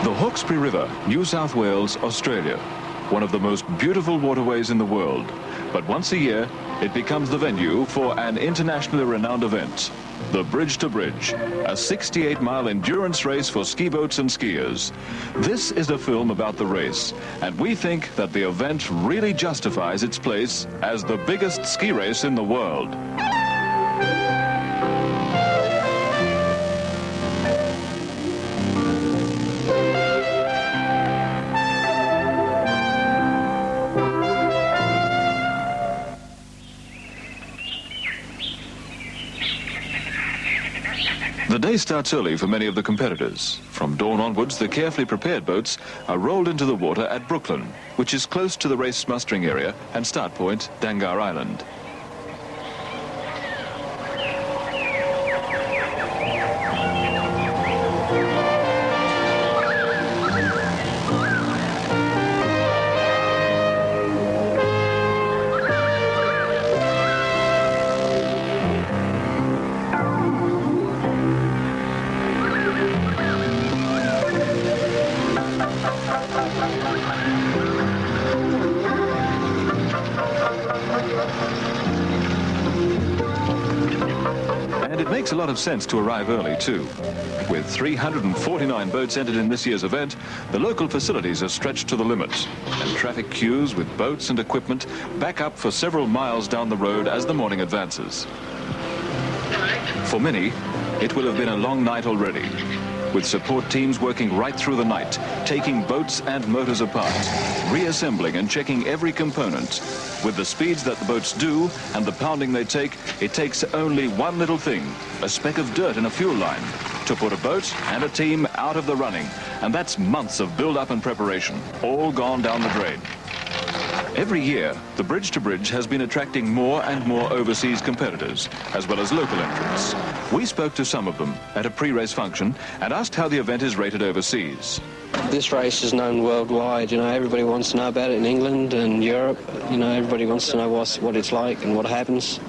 The Hawkesbury River, New South Wales, Australia. One of the most beautiful waterways in the world. But once a year, it becomes the venue for an internationally renowned event. The Bridge to Bridge, a 68-mile endurance race for ski boats and skiers. This is a film about the race, and we think that the event really justifies its place as the biggest ski race in the world. The day starts early for many of the competitors. From dawn onwards, the carefully prepared boats are rolled into the water at Brooklyn, which is close to the race mustering area and start point, Dangar Island. It makes a lot of sense to arrive early, too. With 349 boats entered in this year's event, the local facilities are stretched to the limit, and traffic queues with boats and equipment back up for several miles down the road as the morning advances. For many, it will have been a long night already, with support teams working right through the night, taking boats and motors apart, reassembling and checking every component. With the speeds that the boats do and the pounding they take, it takes only one little thing, a speck of dirt in a fuel line, to put a boat and a team out of the running. And that's months of build-up and preparation, all gone down the drain. Every year, the Bridge to Bridge has been attracting more and more overseas competitors, as well as local entrants. We spoke to some of them at a pre-race function and asked how the event is rated overseas. This race is known worldwide. Everybody wants to know about it in England and Europe. Everybody wants to know what it's like and what happens.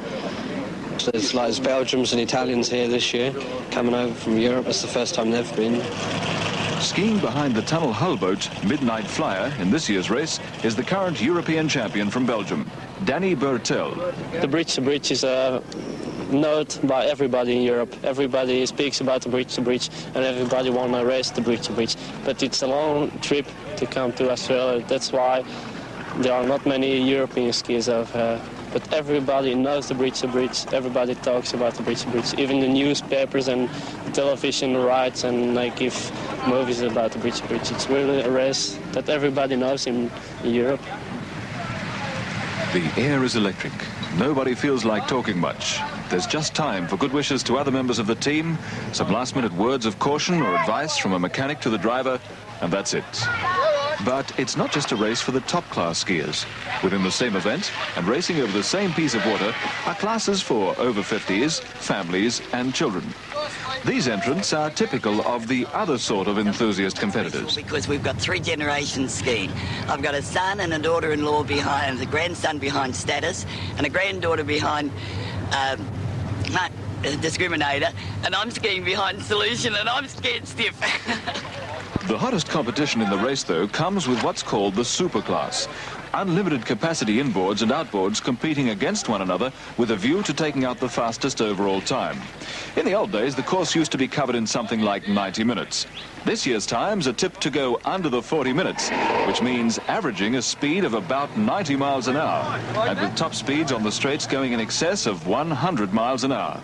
So there's Belgians and Italians here this year, coming over from Europe. It's the first time they've been. Skiing behind the tunnel hull boat, Midnight Flyer, in this year's race, is the current European champion from Belgium, Danny Bertel. The Bridge to Bridge is known by everybody in Europe. Everybody speaks about the Bridge to Bridge, and everybody wants to race the Bridge to Bridge. But it's a long trip to come to Australia. That's why there are not many European skiers over here. But everybody knows the Bridge to Bridge. Everybody talks about the Bridge to Bridge. Even the newspapers and television writes and they give movies about the Bridge to Bridge. It's really a race that everybody knows in Europe. The air is electric. Nobody feels like talking much. There's just time for good wishes to other members of the team, some last-minute words of caution or advice from a mechanic to the driver, and that's it. But it's not just a race for the top-class skiers. Within the same event, and racing over the same piece of water, are classes for over 50s, families, and children. These entrants are typical of the other sort of enthusiast competitors. Because we've got 3 generations skiing. I've got a son and a daughter-in-law behind, a grandson behind Status, and a granddaughter behind Discriminator, and I'm skiing behind Solution, and I'm scared stiff. The hottest competition in the race, though, comes with what's called the superclass. Unlimited capacity inboards and outboards competing against one another with a view to taking out the fastest overall time. In the old days, the course used to be covered in something like 90 minutes. This year's times are tipped to go under the 40 minutes, which means averaging a speed of about 90 miles an hour, and with top speeds on the straights going in excess of 100 miles an hour.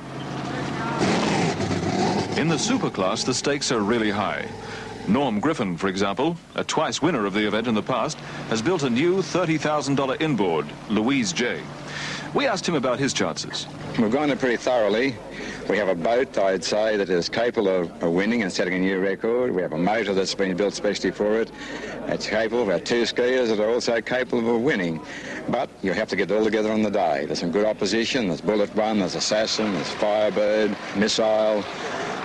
In the superclass, the stakes are really high. Norm Griffin, for example, a twice winner of the event in the past, has built a new $30,000 inboard, Louise J. We asked him about his chances. We've gone it pretty thoroughly. We have a boat, I'd say, that is capable of winning and setting a new record. We have a motor that's been built specially for it. It's capable. We have 2 skiers that are also capable of winning. But you have to get it all together on the day. There's some good opposition. There's Bullet One, there's Assassin, there's Firebird, Missile.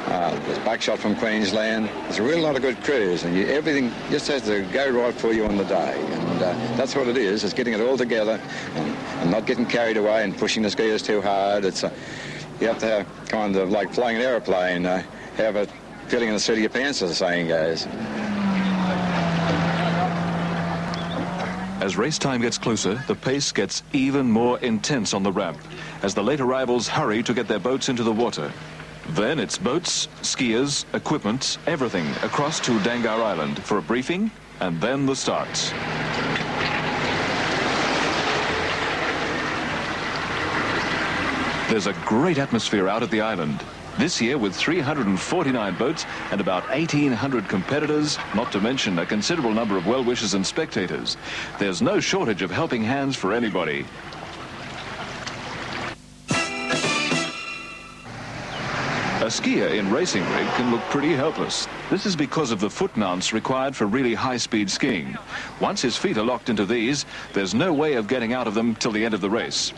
There's Buckshot from Queensland. There's a real lot of good crews, and everything just has to go right for you on the day. And that's what it is getting it all together and not getting carried away and pushing the skiers too hard. You have to have kind of like flying an airplane, have it filling in the seat of your pants, as the saying goes. As race time gets closer, the pace gets even more intense on the ramp as the late arrivals hurry to get their boats into the water. Then it's boats, skiers, equipment, everything across to Dangar Island for a briefing and then the starts. There's a great atmosphere out at the island. This year with 349 boats and about 1,800 competitors, not to mention a considerable number of well-wishers and spectators. There's no shortage of helping hands for anybody. A skier in racing rig can look pretty helpless. This is because of the foot mounts required for really high-speed skiing. Once his feet are locked into these, there's no way of getting out of them till the end of the race.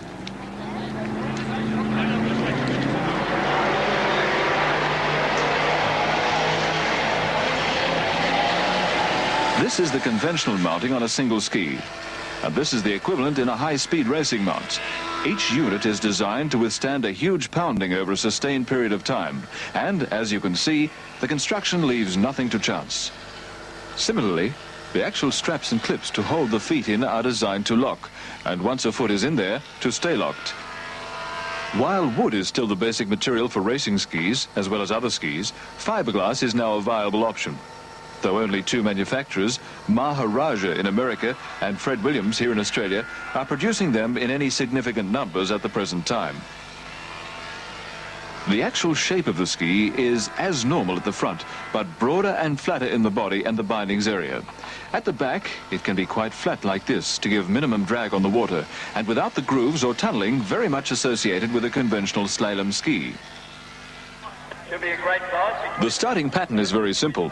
This is the conventional mounting on a single ski, and this is the equivalent in a high-speed racing mount. Each unit is designed to withstand a huge pounding over a sustained period of time, and as you can see, the construction leaves nothing to chance. Similarly, the actual straps and clips to hold the feet in are designed to lock, and once a foot is in there, to stay locked. While wood is still the basic material for racing skis, as well as other skis, fiberglass is now a viable option. Though only two manufacturers, Maharaja in America and Fred Williams here in Australia, are producing them in any significant numbers at the present time. The actual shape of the ski is as normal at the front, but broader and flatter in the body and the bindings area. At the back, it can be quite flat like this to give minimum drag on the water, and without the grooves or tunneling very much associated with a conventional slalom ski. The starting pattern is very simple.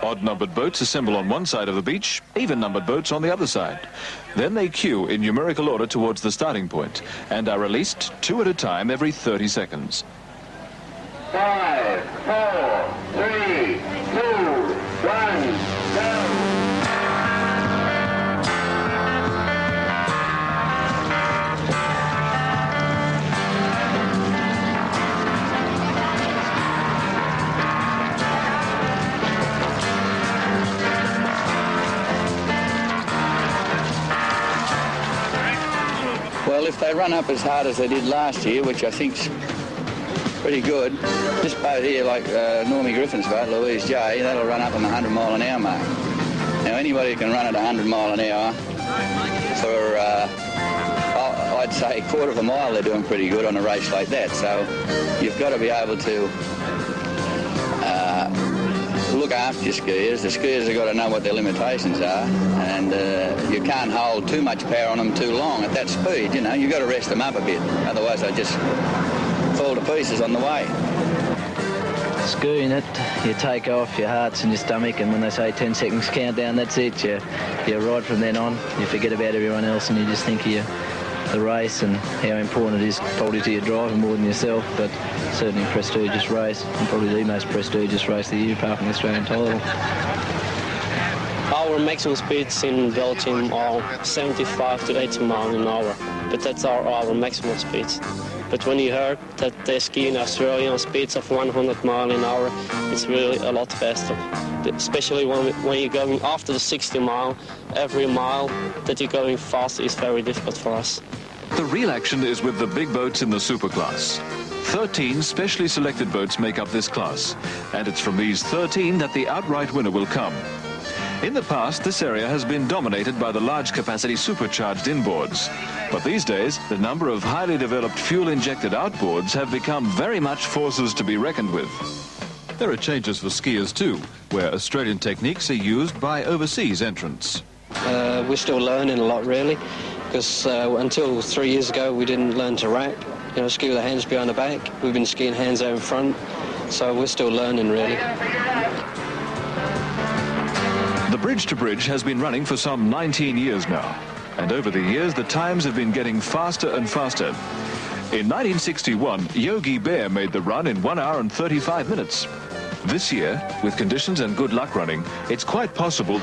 Odd-numbered boats assemble on one side of the beach, even-numbered boats on the other side. Then they queue in numerical order towards the starting point and are released two at a time every 30 seconds. 5, 4, 3, 2, 1, go! Well, if they run up as hard as they did last year, which I think's pretty good, this boat here, like Normie Griffin's boat, Louise J, that'll run up on the 100-mile-an-hour mark. Now, anybody who can run at 100-mile-an-hour for, I'd say, a quarter of a mile, they're doing pretty good on a race like that. So you've got to be able to look after your skiers. The skiers have got to know what their limitations are, and you can't hold too much power on them too long at that speed. You know, you've got to rest them up a bit, otherwise they just fall to pieces on the way. Skiing it, you take off, your heart's in your stomach, and when they say 10 seconds countdown, that's it. You're right from then on. You forget about everyone else and you just think of the race and how important it is probably to your driver more than yourself, but certainly a prestigious race, and probably the most prestigious race of the year apart from the Australian title. Our maximum speeds in Belgium are 75 to 80 miles an hour, but that's our maximum speeds. But when you heard that they ski in Australia on speeds of 100 miles an hour, it's really a lot faster. Especially when you're going after the 60 mile, every mile that you're going fast is very difficult for us. The real action is with the big boats in the super class. 13 specially selected boats make up this class, and it's from these 13 that the outright winner will come. In the past, this area has been dominated by the large-capacity supercharged inboards. But these days, the number of highly developed fuel-injected outboards have become very much forces to be reckoned with. There are changes for skiers too, where Australian techniques are used by overseas entrants. We're still learning a lot, really, because until 3 years ago, we didn't learn to wrap. You know, ski with the hands behind the back. We've been skiing hands over front, so we're still learning, really. The bridge to bridge has been running for some 19 years now, and over the years the times have been getting faster and faster. In 1961, Yogi Bear made the run in 1 hour and 35 minutes. This year, with conditions and good luck running, it's quite possible